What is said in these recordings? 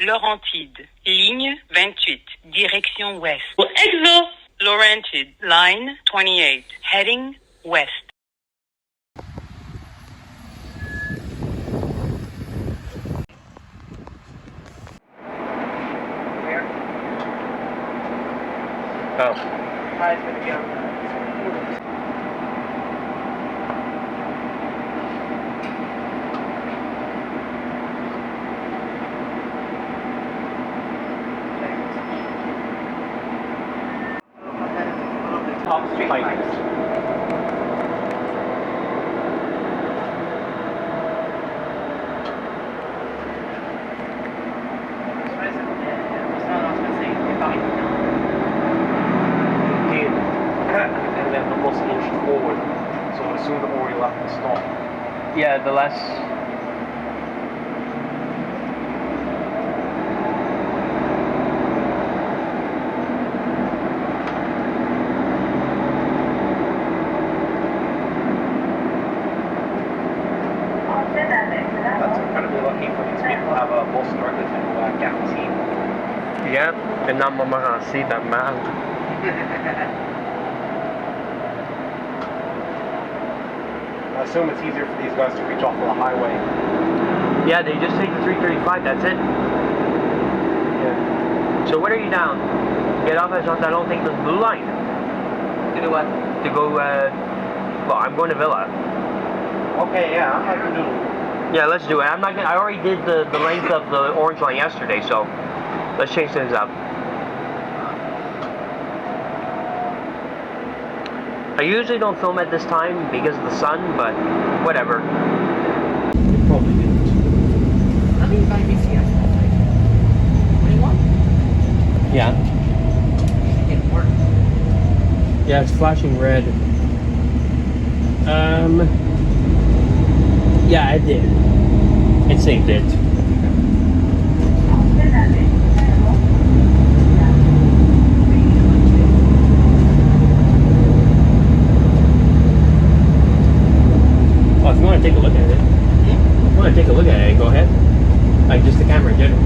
Laurentide, ligne 28, direction ouest. Exo, Laurentide, line 28, heading west. Where? Oh. Hi, it's gonna be on the... Top street lights. And then the bus inched forward, so as soon as the Oriole left the stop. Yeah, the less... That's incredibly lucky for these people to have a bus directly to Guaranteed. Yeah, and now I'm gonna see that man. I assume it's easier for these guys to reach off of the highway. Yeah, they just take the 335, that's it. Yeah. So when are you down? Get off at I don't think the blue line. To do what? To go, well, I'm going to Villa. Okay, yeah, I'm not gonna do. Yeah, let's do it. I'm not gonna, I already did the length of the orange line yesterday, so let's change things up. I usually don't film at this time because of the sun, but whatever. You probably didn't. How many by BCS? 21? Yeah. It worked. Yeah, it's flashing red. Yeah, it did. It saved it. Oh, if you want to take a look at it. If you want to take a look at it, go ahead. Like just the camera in general.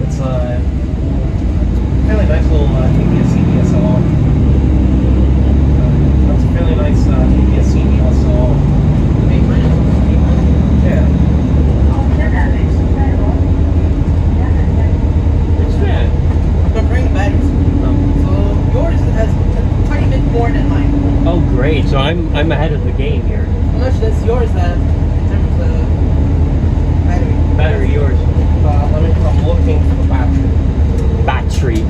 It's a fairly nice little ABS-CBS SLR. That's a fairly nice ABS-CBS SLR. Yeah. It's bad. Comparing batteries. So yours has a tiny bit more than mine. Oh, great. So I'm ahead of the game here. How much does yours have in terms of battery? Battery yours. I'm looking for the battery. Battery.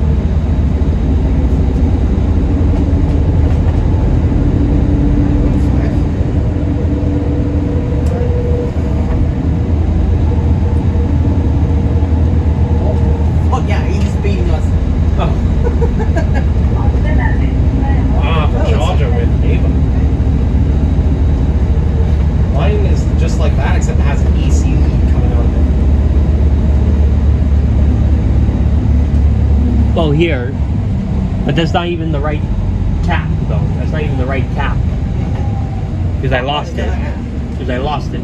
Oh yeah, he's beating us. Oh. The charger with Ava. Mine is just like that, except it has an EC lead coming out of it. Well, here, but that's not even the right cap, though. That's not even the right cap. Because I lost it. Because I lost it.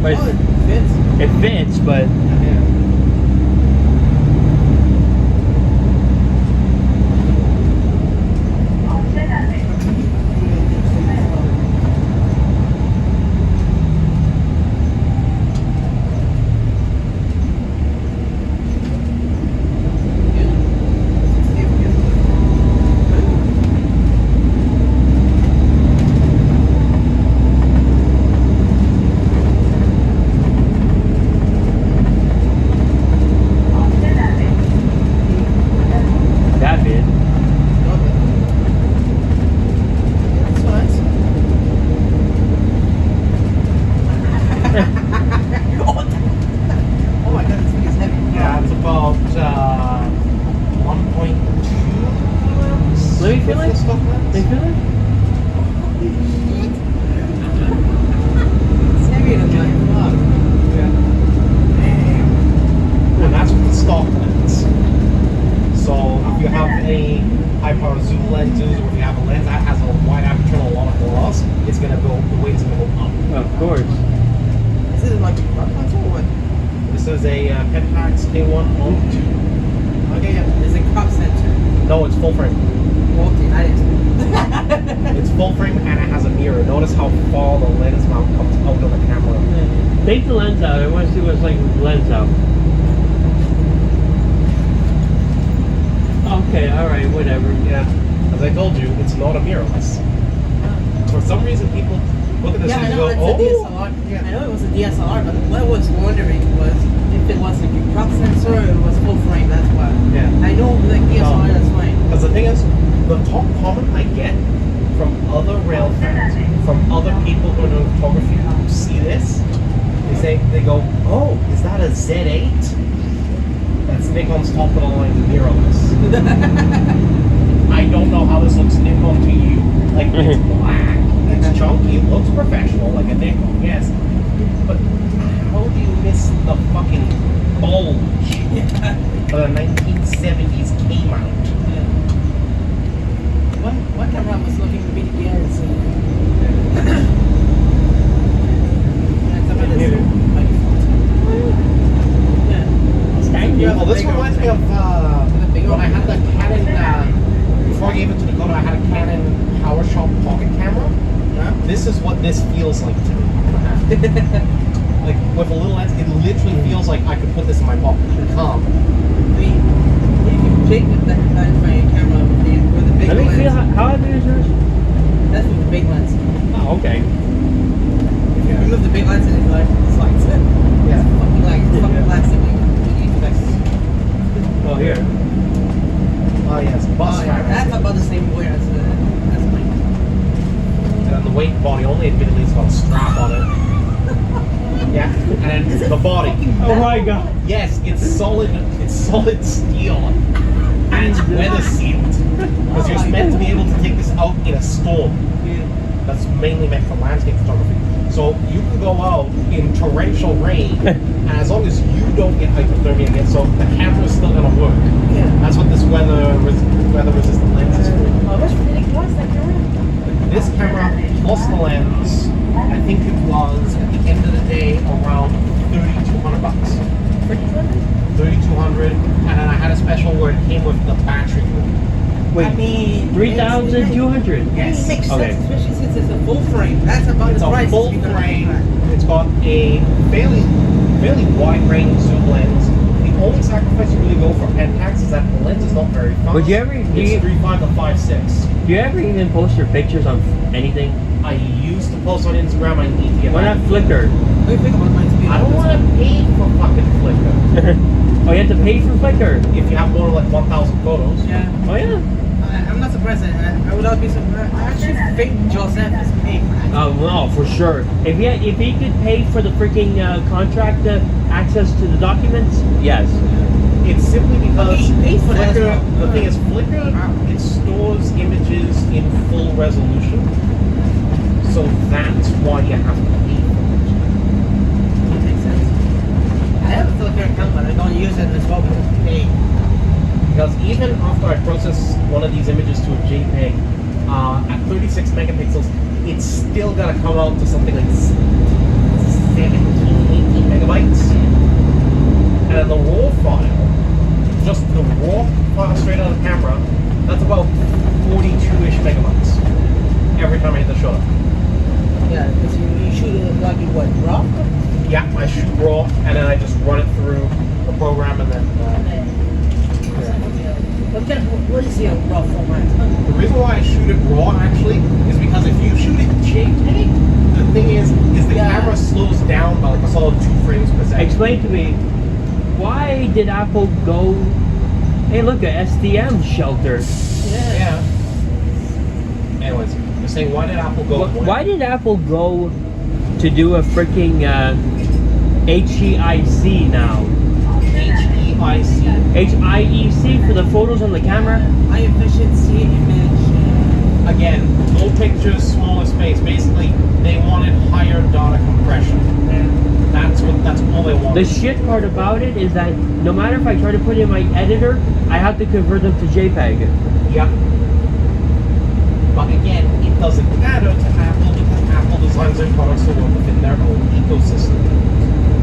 But Oh, it fits. it fits, but Yeah. that bit. That's nice. Oh my god, this thing is heavy. Yeah, it's about 1.2 kilograms. Let me feel it. Stuff Let me feel it. It's heavier than mine. Fuck. Yeah. And that's with the stock lens. So any high power zoom lenses, or if you have a lens that has a wide aperture and a lot of glass, it's gonna go, the weight's gonna go up. Of course. Is it like a crop console or what? This is a Pentax A1 on 2. Okay, yeah. Is it crop sensor? No, it's full frame. Okay, that is. It's full frame and it has a mirror. Notice how far the lens mount comes out of the camera. Take the lens out. I want to see what it's like with the lens out. Okay, alright, whatever. Yeah. As I told you, it's not a mirrorless. For some reason, people look at this Yeah, I and know go, it's oh! a DSLR. Yeah. I know it was a DSLR, but what I was wondering was if it was like a crop sensor or it was full frame, that's why. Yeah. I know like DSLR, No. that's fine. Because the thing is, the top comment I get from other rail fans, from other people who are doing photography who see this, they go, oh, is that a Z8? That's Nikon's top of the line mirrorless. I don't know how this looks Nikon to you. Like, it's black, it's chunky, it looks professional, like a Nikon, yes. But how do you miss the fucking bulge of a 1970s K-mount? One camera was looking to be the gears. Well, this reminds me of when I had the Canon, before I gave it to Dakota, I had a Canon PowerShot pocket camera. This is what this feels like to me. Like, with a little lens, it literally feels like I could put this in my pocket and calm. I mean, you can pick with that camera with the big Let me lens. feel how big is yours? That's with the big lens. Oh, okay. If you remove the big lens and it like slides in. Yeah. It's fucking plastic. Oh, here. Oh, yes, bus fabric. That's about the same weight as mine. And the weight body only admittedly has got a strap on it. Yeah, and then the body. Oh my god. Yes, it's solid steel. And it's weather sealed. Because you're meant to be able to take this out in a storm. That's mainly meant for landscape photography. So you can go out in torrential rain, and as long as you don't get hypothermia again, so the camera's still gonna work. Yeah. That's what this weather resistant lens is for. Oh, that's really close, that camera. This camera plus the lens, I think it was at the end of the day around $3,200. 3,200, and then I had a special where it came with the battery. Wait, I mean, 3,200. Yes. It makes Okay. sense, especially since it's a full frame. That's about It's the a price. full frame. It's got a fairly wide range zoom lens. The only sacrifice you really go for Pentax is that the lens is not very fast. Would you ever- It's 3.5 to 5.6. Do you ever even post your pictures on anything? I used to post on Instagram. I need to get Why back. not Flickr? What do you think about my speed? I don't want to pay for fucking Flickr. Oh, you have to pay for Flickr? If you have more than like 1,000 photos. Yeah. Oh, yeah. I'm not surprised. I would not be surprised. I actually think Joseph is paying for that. Oh, no, for sure. If he could pay for the freaking contract access to the documents, yes. It's simply because He pays for that as Flickr, well. the thing is, Flickr, it stores images in full resolution. So that's why you have to pay for That makes sense. I have a Flickr account, but I don't use it as well because it's paying. it. Because even after I process one of these images to a JPEG, at 36 megapixels, it's still gonna come out to something like 17, 18 megabytes. And then the raw file, just the raw file straight out of the camera, that's about 42-ish megabytes every time I hit the shutter. Yeah, because you shoot it like in what, raw? Yeah, I shoot raw and then I just run it through the program and then. What is your raw format? The reason why I shoot it raw actually is because if you shoot it JPEG, the thing is the camera slows down by like a solid 2 frames per second. Explain to me, why did Apple go... Hey, look, a STM shelter. Yeah. Anyways, you're saying why did Apple go? Why did Apple go to do a freaking HEIC now? HEIC. HIEC for the photos on the camera? High efficiency image. again, more pictures, smaller space. Basically, they wanted higher data compression. That's all they wanted. The shit part about it is that no matter if I try to put in my editor, I have to convert them to JPEG. Yeah. But again, it doesn't matter to Apple because Apple designs their products to work within their own ecosystem.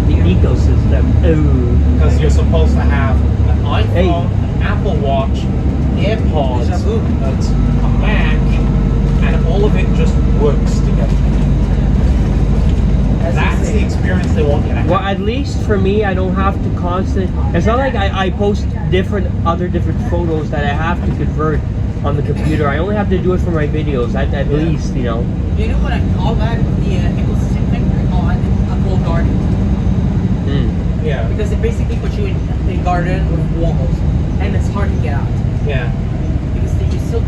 The ecosystem. Ooh. Because you're supposed to have an iPhone, an Apple Watch, AirPods, a Mac, and all of it just works together. That's the experience they want you to have. Well, at least for me, I don't have to it's not like I post other different photos that I have to convert on the computer. I only have to do it for my videos, at least, you know. You know what I call that? The ecosystem thing? I call it a cool garden. Yeah. Because it basically puts you in a garden with walls, and it's hard to get out. Yeah. Because you're so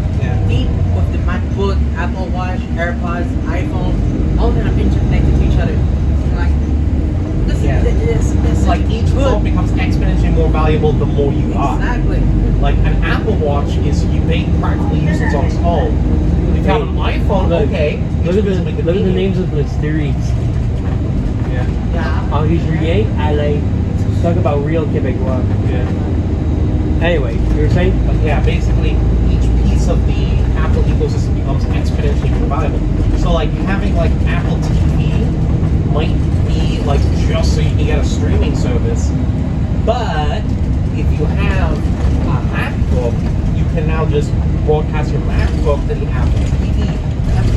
deep with the MacBook, Apple Watch, AirPods, iPhone, all kind of interconnected to each other. Like, this like each phone becomes exponentially more valuable the more you are. Exactly. Like an Apple Watch is practically useless on its own. If you have an iPhone, Look, okay. Look at the names of the series. Yeah. Enregistré à la... Talk about real Québécois. Yeah. Anyway, you were saying? Yeah, basically each piece of the Apple ecosystem becomes exponentially more valuable. So like having like Apple TV might be like just so you can get a streaming service, but if you have a MacBook, you can now just broadcast your MacBook to the Apple TV.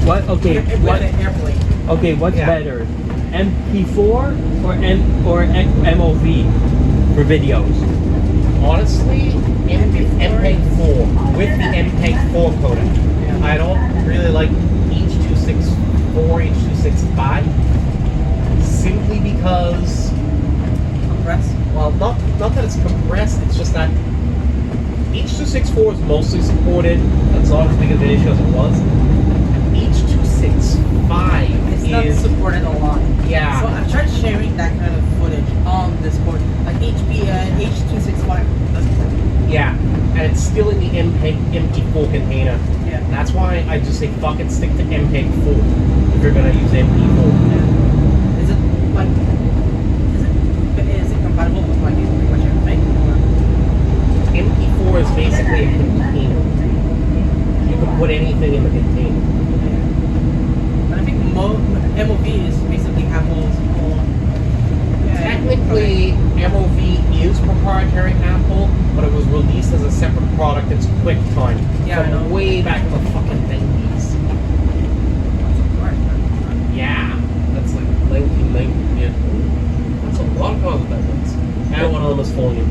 What? Okay. Airplane. Okay. What's better, MP4 or MOV for videos? Honestly, MPEG-4 with the MPEG-4 codec. I don't really like H.264, H.265, simply because Compressed? well, not that it's compressed. It's just that H.264 is mostly supported. That's not as big of an issue as it was. H.265 It's not supported a lot. Yeah. So I've tried sharing that kind of footage on Discord, like H.265. Yeah, and it's still in the MP4 container. Yeah. That's why I just say fuck it, stick to MPEG-4 if you're gonna use MP4. Is it compatible with like pretty much everything? MP4 is basically a container. You can put anything in the container. But I think MOV is basically Apple's own. Technically, MOV is proprietary Apple, but it was released as a separate product. It's QuickTime. Yeah, I know. From way back in the fucking 90s. Yeah, that's like 1990. Yeah, that's a lot of cars that ones. And one of them is falling in.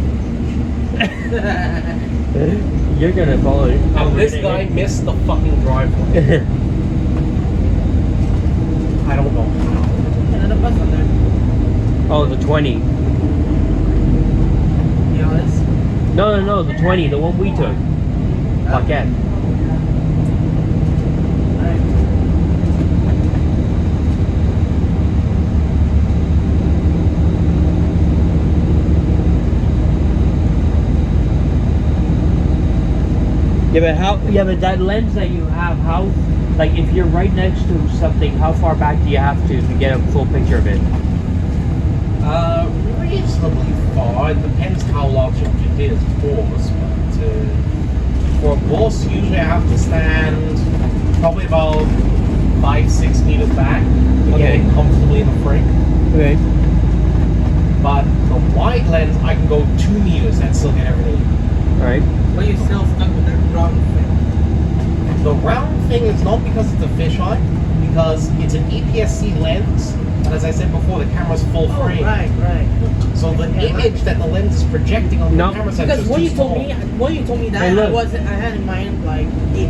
You're gonna follow it. And this guy missed the fucking driveway. I don't know how. Another bus on there. Oh, the 20. Yes. No, the 20, the one we took. Paquette. Yeah, but that lens that you have, how, like, if you're right next to something, how far back do you have to get a full picture of it? Reasonably far. It depends how large it is, of course. But for a bus, usually I have to stand probably about 5-6 meters back to get it comfortably in the frame. Okay. But the wide lens, I can go 2 meters and still get everything. Alright. But you're still stuck with that round thing. The round thing is not because it's a fisheye, because it's an APS-C lens. And as I said before, the camera's full frame. Right. So the image that the lens is projecting on the camera sensor Because is when too you told small. me, that Hey, look. I had in mind like you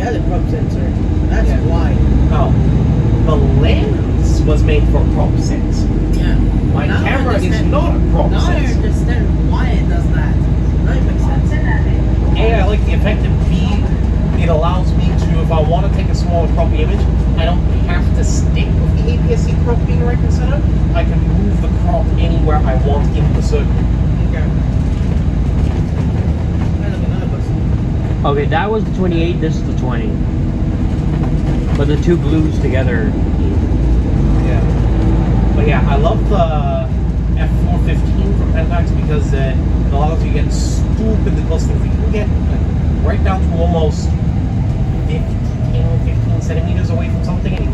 had a crop sensor. That's Yeah. why. No, the lens was made for a crop sense. Yeah. My Now I camera is understand- not a crop Now I sense. understand why it does that. Now it makes sense. A, I like the effect, and B, it allows me to, if I want to take a smaller croppy image, I don't have to stick with the APS-C crop being right center. I can move the crop anywhere I want in the circle. Okay. I look another bus. Okay, that was the 28. This is the 20. But the two blues together. Yeah. But yeah, I love the F415 from Pentax because it allows you to get stupidly close things. You can get like, right down to almost 15 centimeters away from something and you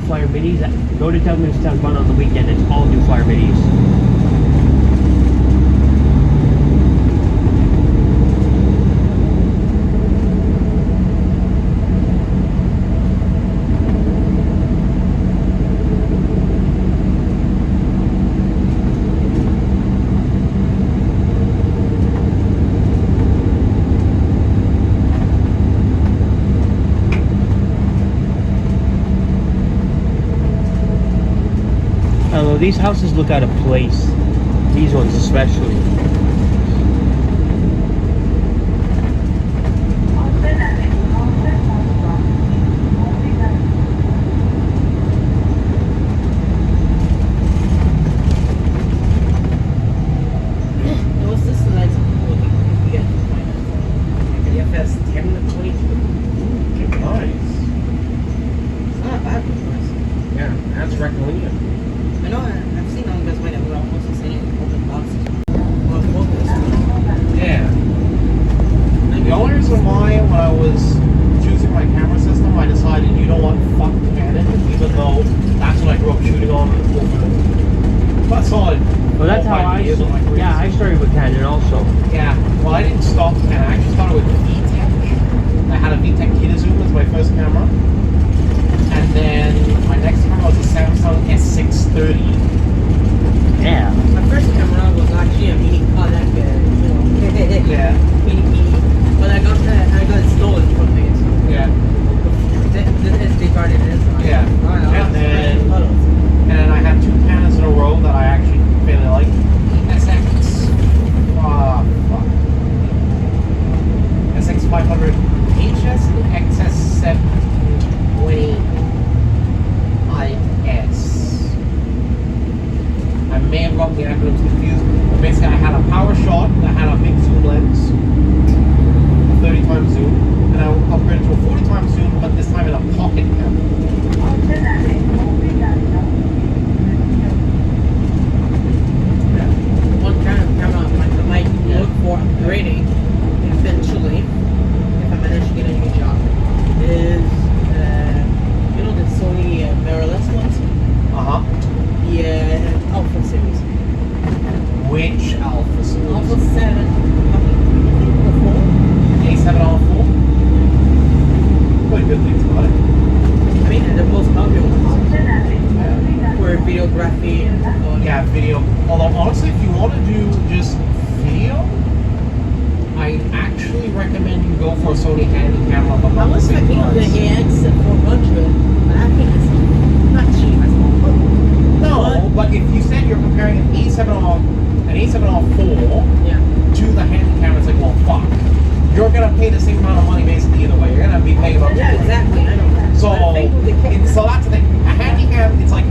Flyer minis. Go to Tubman's Town Run on the weekend. It's all new Flyer minis. These houses look out of place. These ones especially. What's this like? The FS 10 to 22. Nice. It's not a bad one. Yeah, that's rectilinear. I know I've seen on this way that we're almost the same open boxes. Yeah. The only reason why when I was choosing my camera system I decided you know what, fuck Canon, even though that's what I grew up shooting on over about solid. Well, that's how I started with Canon also. Yeah. Well, I didn't stop with Canon. I actually started with VTech. I had a VTech Kita Zoom as my first camera. And then my next camera was a Samsung S630. Yeah. My first camera was actually a mini Kodak, Yeah. mini. But I got it stolen from me. So Yeah. they started this. Yeah. And then I had two Canons in a row that I actually really liked. SX. SX500 HS and XS720 IS. I may have gotten the acronyms confused, but basically I had a power shot that had a big zoom lens, 30 times zoom, and I upgraded to a 40 times zoom, but this time in a pocket camera. One kind of camera I might look for upgrading eventually if I manage to get a new job is videography. Yeah, video. Although honestly, if you want to do just video, I actually recommend you go for a Sony handy camera. But I was checking on the AX 400, but I think it's not cheap as well. No, but if you said you're comparing an A7R, an A7R4 Yeah. to the handy camera, it's like, well, fuck. You're gonna pay the same amount of money basically either way. You're gonna be paying about. Yeah, exactly. I know. So, But I think with the camera- so that's the thing. A handy cam, it's like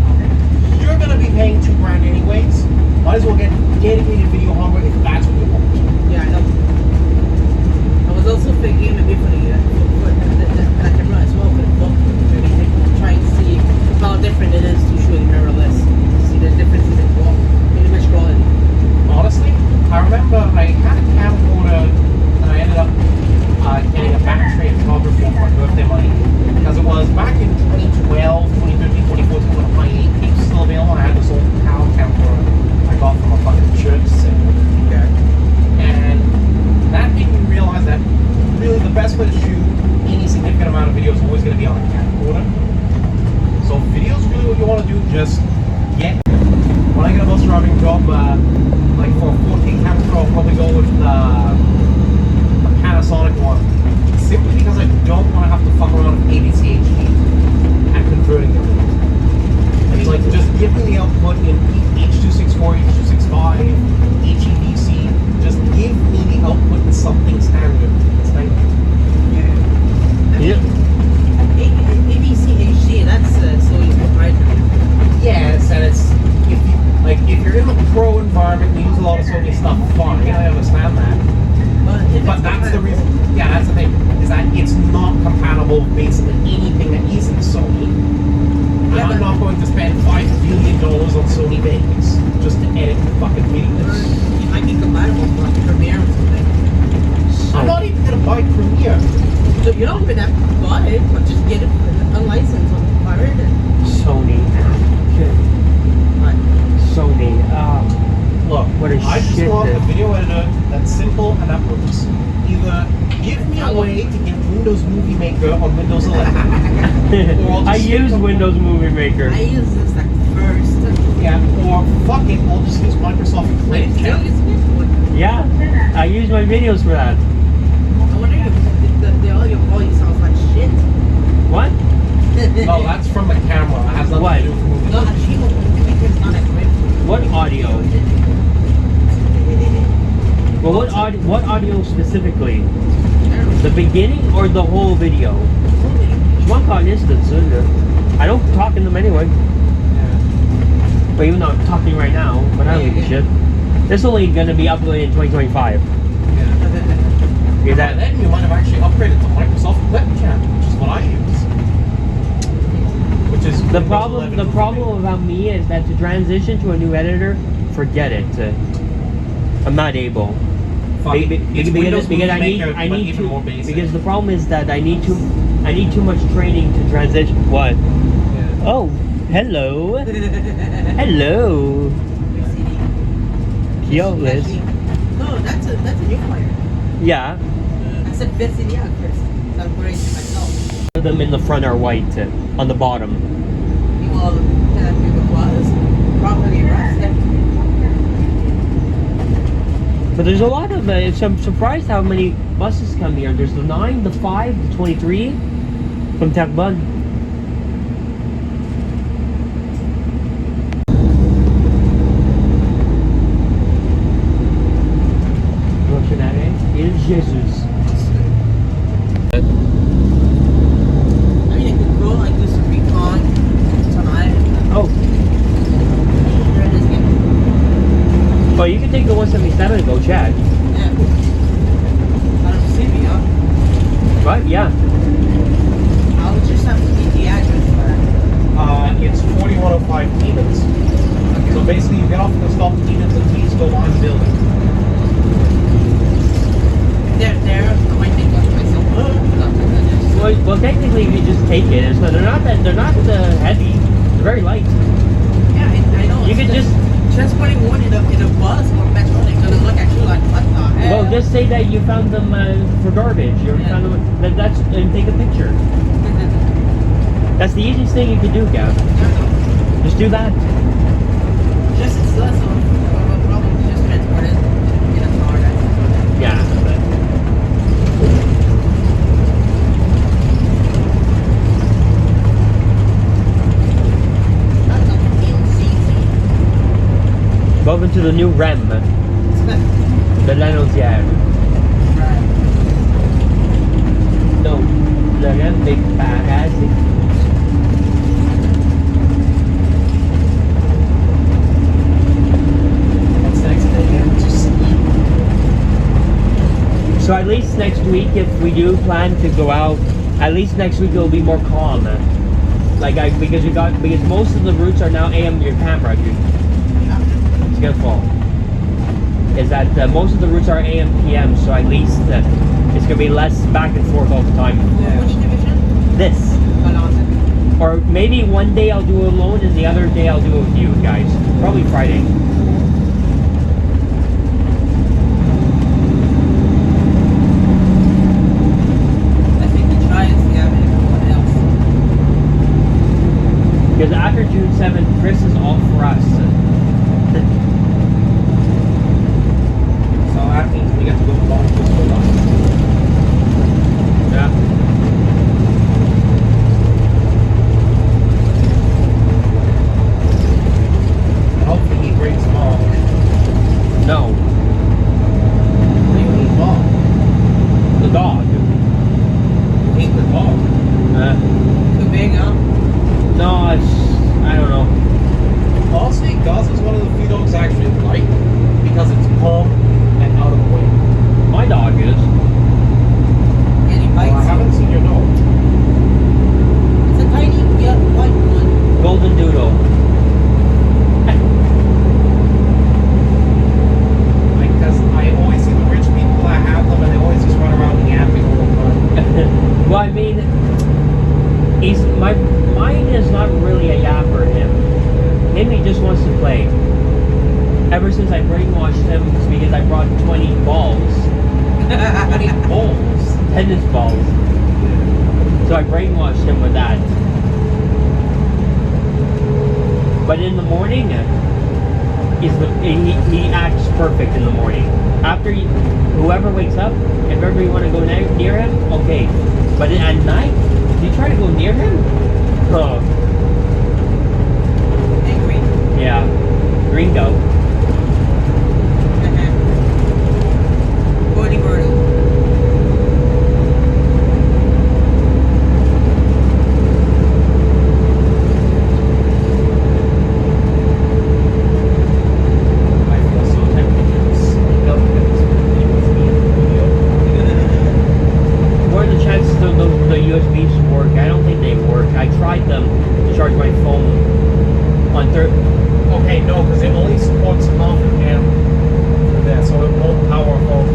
you're gonna be paying $2,000 anyways. Might as well get dedicated video hardware if that's what you want. Yeah, I know. I was also thinking maybe for the camera as well, for the book, maybe try and see how different it is to shooting mirrorless. See the differences in image quality. Honestly, I remember I had a camcorder and I ended up getting a battery and photography for my birthday money because it was back in 2012, 2013, 2014 when my tapes were still available. I had this old PAL camcorder I got from a fucking church sale. Okay. And that made me realize that really the best way to shoot any significant amount of video is always going to be on a camcorder. So if video is really what you want to do, just get. When I get a bus driving job, like for a 4K camcorder, I'll probably go with a Panasonic one. Simply because I don't want to have to fuck around with ABC HD and converting them. It's like just give me the output in H.264, H.265, HEVC. Just give me the output in something standard. It's like, Yeah. ABC HD, that's so easy, right? yes, and it's if you're in the pro environment, you use a lot of Sony stuff. Fine, I understand that. But that's the reason. Yeah, that's the thing. Is that it's not compatible with basically anything that isn't Sony. Yeah, I'm not going to spend $5 billion on Sony Vegas just to edit fucking videos. It might be compatible with like Premiere or something. I'm not even gonna buy Premiere. So you don't even have to buy it, but just get it unlicensed or pirated. Sony. Shit. But Sony. Look, What a I just shit want a then. video editor that's simple and that works. Either give me a way to get Windows Movie Maker on Windows 11. Or I'll I just use stick to- Windows Movie Maker. I use this like first. Yeah, or fuck it, I'll just use Microsoft I Clip still Cam. use this. Yeah, I use my videos for that. I wonder if the audio quality sounds like shit. What? No, that's from the camera. It has nothing What? to do with movie. No, actually, it's not that great. What audio? Well, what audio specifically? The beginning or the whole video? One instance, isn't it? I don't talk in them anyway. Yeah. But even though I'm talking right now, but I don't give a shit. This is only gonna be uploaded in 2025. Yeah. Is By that? then you might have actually upgraded to Microsoft Webcam, which is what I use. Which is The Windows problem 11 about me is that to transition to a new editor, forget it. I'm not able. Fuck it. It's Windows Movie I need Maker, but even more basic. because the problem is that I need too much training to transition. What? Yeah. Oh, hello, hello. Yo, Liz. No, that's a new player. Yeah, I said VCD at first. So I'm worried myself. them in the front are white. On the bottom. Well, that was probably rusted. But there's a lot of. I'm surprised how many buses come here. There's the 9, the 5, the 23 from Tacbun. Il Jesus. I mean, I could go like this recon tonight. Oh, well, you can take the 177 and go check. Yeah. I don't see me, huh? Right? Yeah. I would just have to get the address for that. It's 4105 Demons. So basically you get off the stop Demons and please go on the building. If they're there, I might think of myself. Well, technically, you just take it. So they're not heavy. They're very light. Yeah, I know. You could just transporting one in a bus or metro. They're gonna look at you like, what the hell? well, just say that you found them for garbage. You Yeah. found them. That's and take a picture. That's the easiest thing you could do, Gav. Just do that. to the new REM. The Lanoisière. No, the REM big badass. What's next day? Just So at least next week, if we do plan to go out, at least next week it'll be more calm. Because most of the routes are now AM your camera, dude. It's gonna fall. Is that most of the routes are AM PM, so at least it's gonna be less back and forth all the time. Which division? This. Balance. Or maybe one day I'll do it alone and the other day I'll do it with you guys. Probably Friday. I think the try and see if anyone else. Because after June 7th, Chris is off for us. so that means we get to go long with us. Yeah. Hopefully he brings mom. No, What do you mean mom? the dog. Ain't the dog. Too big, huh? No, I don't know. Honestly, Gus is one of the few dogs I actually like because it's calm and out of the way. My dog is. Any Well, I bites? haven't seen your dog. It's a tiny white one. Golden Doodle. Because I always see the rich people that have them and they always just run around yapping all the time. Well, I mean, mine is not really a yapper. Him, he just wants to play. Ever since I brainwashed him, it's because I brought 20 balls, 20 balls. tennis balls. So I brainwashed him with that. But in the morning, he acts perfect in the morning. After whoever wakes up, if ever you want to go near him, okay. But at night, you try to go near him? Oh, Angry. yeah. Gringo. Gordy Myrtle. I feel so tempted to just sneak up and just play with me in the video. What are the chances of the USBs work? I don't think they work. I tried them to charge my phone on Okay, no, because it only supports half an amp for that, so it won't power phone.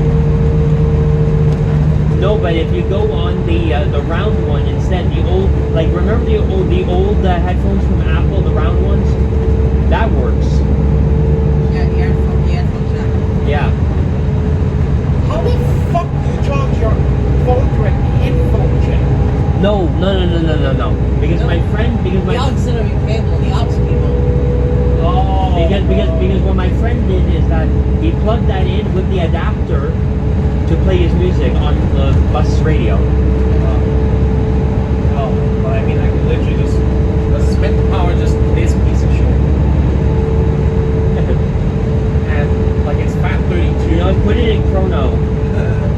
No, but if you go on the round one instead, the old, like remember the old headphones from Apple, the round ones, that works. Yeah, the headphone jack. Yeah. How the fuck do you charge your phone through an headphone jack? No. Because No. my friend, The auxiliary cable, the aux cable. Oh. because what my friend did is that he plugged that in with the adapter to play his music on the bus radio. No, but I mean, I could literally just spend the power just this piece of shit. And, like, it's FAT 32. You know, put it in Chrono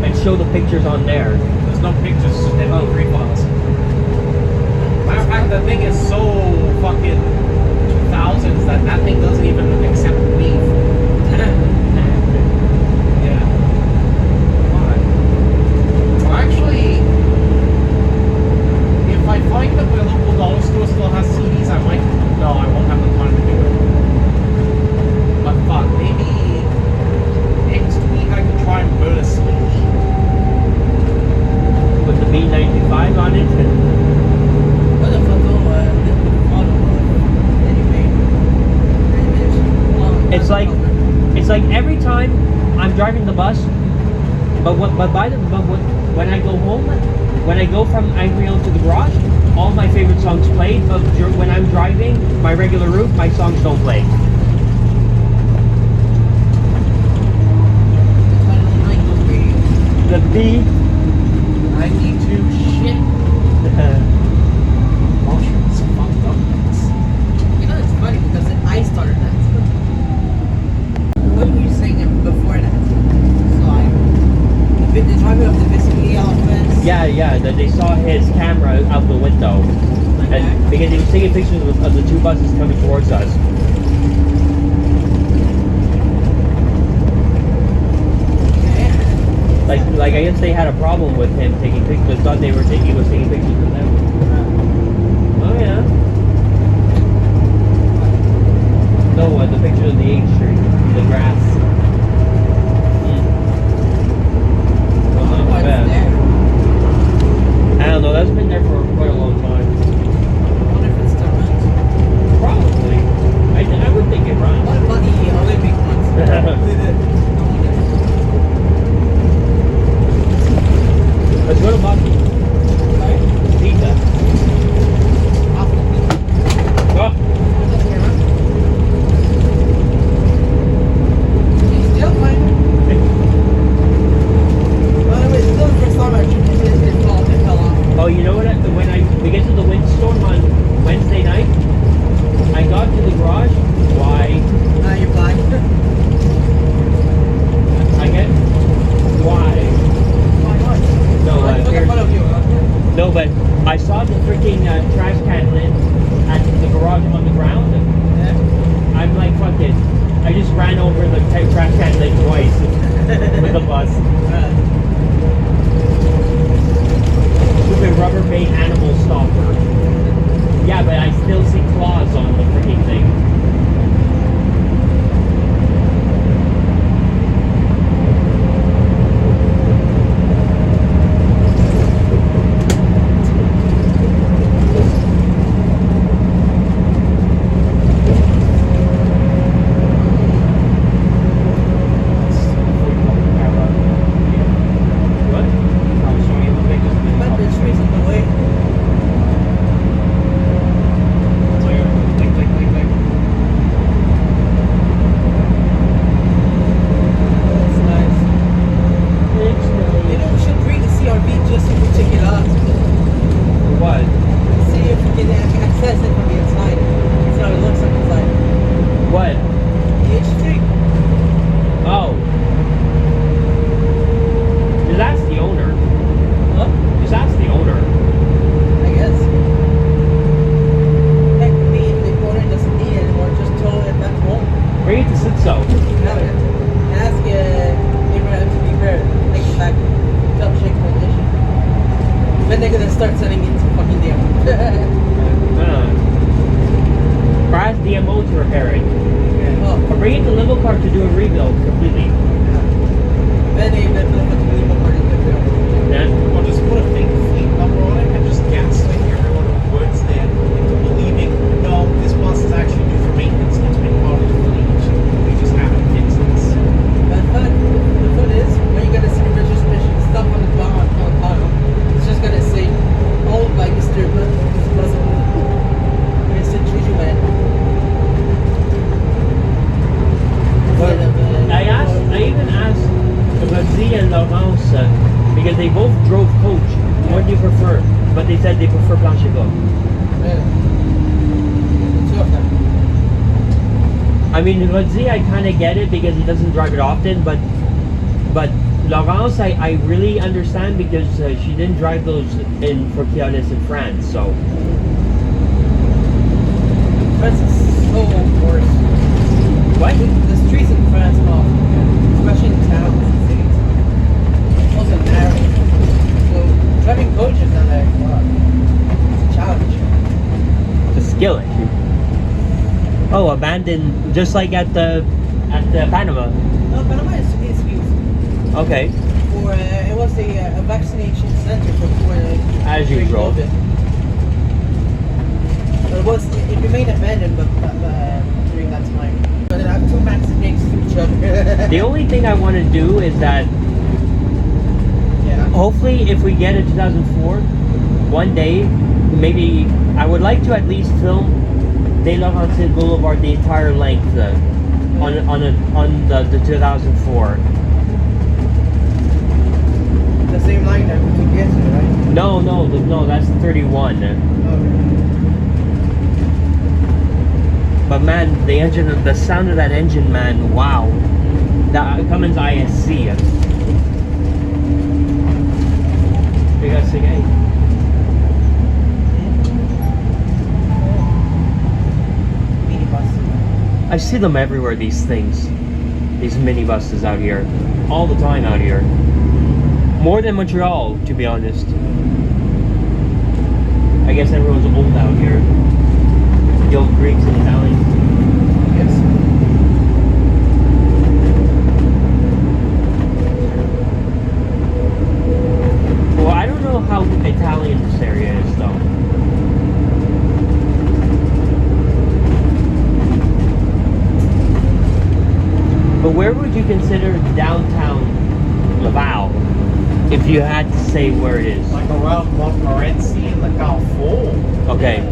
and show the pictures on there. There's no pictures, it's just MP3 files. Matter of fact, the thing is so fucking 2000s that thing doesn't even accept WAV. Yeah. Fine. Well, actually, if I find that my local dollar store still has CDs, I might. No, I won't have the time to do it. But fuck, maybe next week I can try and burn a CD. With the B95 on it. What the fuck, It's like every time I'm driving the bus, but when I go home, when I go from Angriel to the garage, all my favorite songs play. But when I'm driving my regular route, my songs don't play. The B. 92 shit. Motion's fucked up. You know, it's funny because I started that. that they saw his camera out the window. And because he was taking pictures of the two buses coming towards us. Like I guess they had a problem with him taking pictures. Thought he was taking pictures of them. Oh yeah. No, the picture of the 8th Street, the grass. Oh, not bad. I don't know. That's been there for quite a long time. I wonder if it still runs. Probably. I would think it runs. What about the Olympic ones? Let's go to Bucky. Pizza. Oh. Still fine. Well, it was still the first time I tried it fell off. Oh, you know what? Because of the windstorm on Wednesday night, I got to the garage. Why? Now you're black. I get why? Why not? No, Look in front of you. no, but I saw the freaking trash can lid at the garage on the ground. Yeah. I'm like, fuck it. I just ran over the trash can lid twice with the bus. Stupid Rubbermaid animal stopper. Yeah, but I still see claws on the freaking thing. What? I'll show you the pictures. But the trees in the way. So you're click. That's nice. You know, we should bring the CRV just so we can check it out. What? See if we can access it from the inside. See how it looks like inside. What? The H3. Oh. Just ask the owner. Huh? Just ask the owner. I guess. Heck, maybe the owner doesn't need it anymore. Just tow it back home. Bring it to Sitso. Ask Abraham to be fair. Take it back. Top shake condition. Then they're gonna start selling it to fucking them. Or ask DMO to repair it. Oh, Or bring it to Limo Car to do a rebuild completely. then they put a really good word in there. Yeah? Or just put a fake fleet number on it and just gaslight everyone who works there into believing, no, this bus is actually due for maintenance. It's been part of the fleet. We just haven't fixed this. But the fun is, when you gonna see the registration stuff on the bottom, it's just gonna say, owned by Mr. Mr. Juju Man. Instead of, I even asked Razi and Laurence because they both drove coach. What do you prefer? But they said they prefer Blanchego. yeah. The two of them. I mean, Razi, I kind of get it because he doesn't drive it often, but Laurence, I really understand because she didn't drive those for Kialis in France, so. France is so worse. What? The streets in France are awful. Especially in towns and cities. Also narrow. So driving coaches down there, wow, it's a challenge. It's a skill issue. Oh, abandoned, just like at the Panama. No, Panama is used Okay. for it was a vaccination center for As during usual. COVID. But it remained abandoned, but during that time. But it had two max next to each other. The only thing I want to do is that Yeah. hopefully if we get a 2004, one day, maybe I would like to at least film De Laurentides Boulevard the entire length on the 2004. The same line that we took yesterday, right? No, that's 31. Okay. But man, the sound of that engine, man, wow. The Cummins ISC. They got sing A. I see them everywhere, these things. These minibuses out here. All the time out here. More than Montreal, to be honest. I guess everyone's old out here. The old Greeks and Italians. Yes. Well, I don't know how Italian this area is, though. But where would you consider downtown Laval if you had to say where it is? Like around Montmorency and the Carrefour. Okay.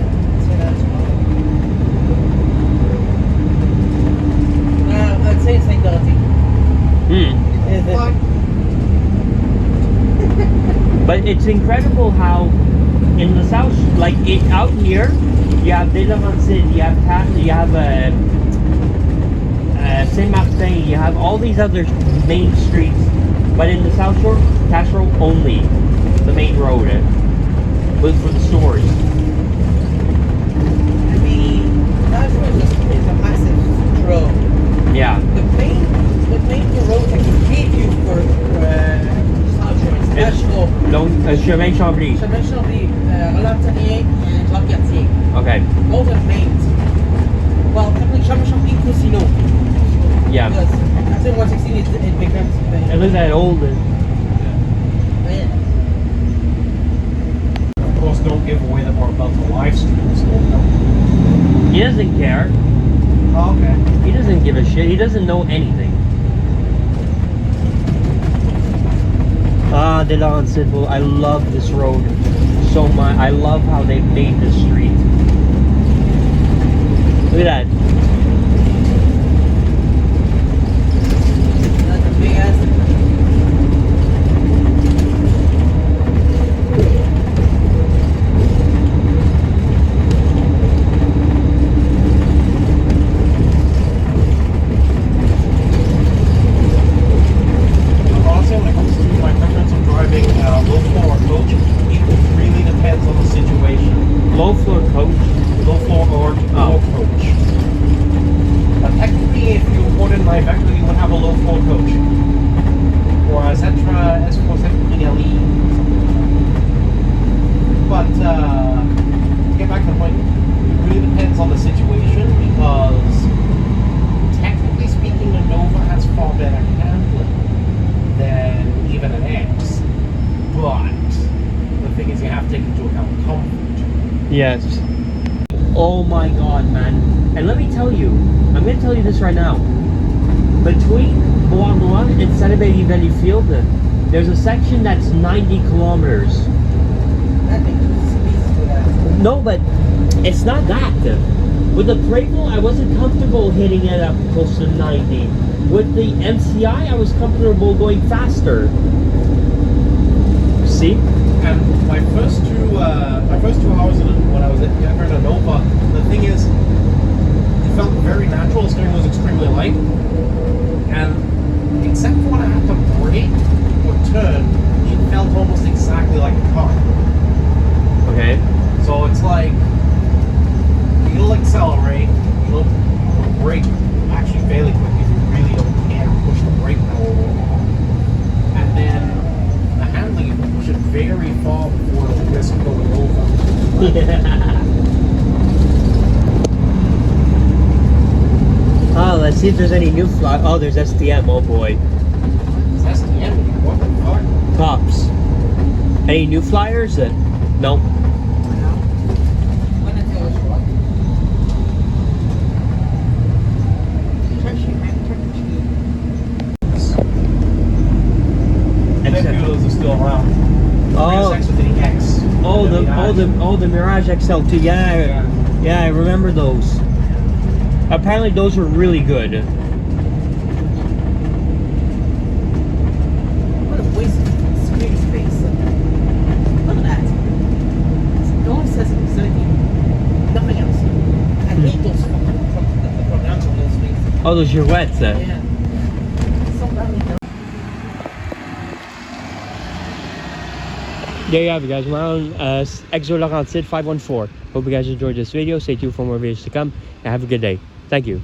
I'd say it's like Dorothy. But it's incredible how in the south, like out here, you have Ville-Laurentide, you have Saint Martin, you have all these other main streets, but in the South Shore, Castro only the main road was for the stores. I mean, that road is a massive road. Yeah. The main road that can feed you for South Shore is Castro, Donc, Chemin Chambly. Chemin Chambly, Roland-Tannier, and Jean-Cartier. Okay. Those are mains. Well, technically Chemin Chambly, Cousineau. Yeah. Because after 116 it becomes And look at that old. Of course, don't give away that we're about to live stream, so He doesn't care. Oh, okay. He doesn't give a shit. He doesn't know anything. Ah, Ville-Laurentide. Well, I love this road so much. I love how they made this street. Look at that. That's a big ass. Honestly, when it comes to my preference of driving low floor or coach, it really depends on the situation. Low floor coach. Low floor or coach. Technically, if you ordered my Vector, you would have a low floor coach. Or a Zetra S470LE. But to get back to the point, it really depends on the situation because technically speaking, a Nova has far better handling than even an X. But the thing is, you have to take into account comfort. Yes. Oh my god, man. And let me tell you, I'm going to tell you this right now. Between Bois-Noir and Saint-Hubert-Valleyfield, there's a section that's 90 kilometers. That makes sense to that. No, but it's not that. With the Prevost, I wasn't comfortable hitting it up close to 90. With the MCI, I was comfortable going faster. See? And my first 2 hours when I was at Denver in a Nova, the thing is, it felt very natural. The steering was extremely light, and except for when I had to brake or turn, it felt almost exactly like a car. Okay. So it's like you'll accelerate, you'll brake actually fairly quick if you really don't care to push the brake pedal, and then the handling, you can push it very far before it'll risk going over. Oh, let's see if there's any new fly. Oh, there's STM. Oh boy. It's STM. What the fuck? Tops. Any new flyers? No. When it goes what? Nebulars are still around. Oh. X with the X. Oh, the Mirage XL2. Yeah, I remember those. Apparently, those were really good. What a waste of screen space. Look at that. No one says anything. Nothing else. I hate those from pronouns on those things. Oh, those girouettes. Yeah. So badly done. There you have it, guys. We're on Exo Laurentide 514. Hope you guys enjoyed this video. Stay tuned for more videos to come, and have a good day. Thank you.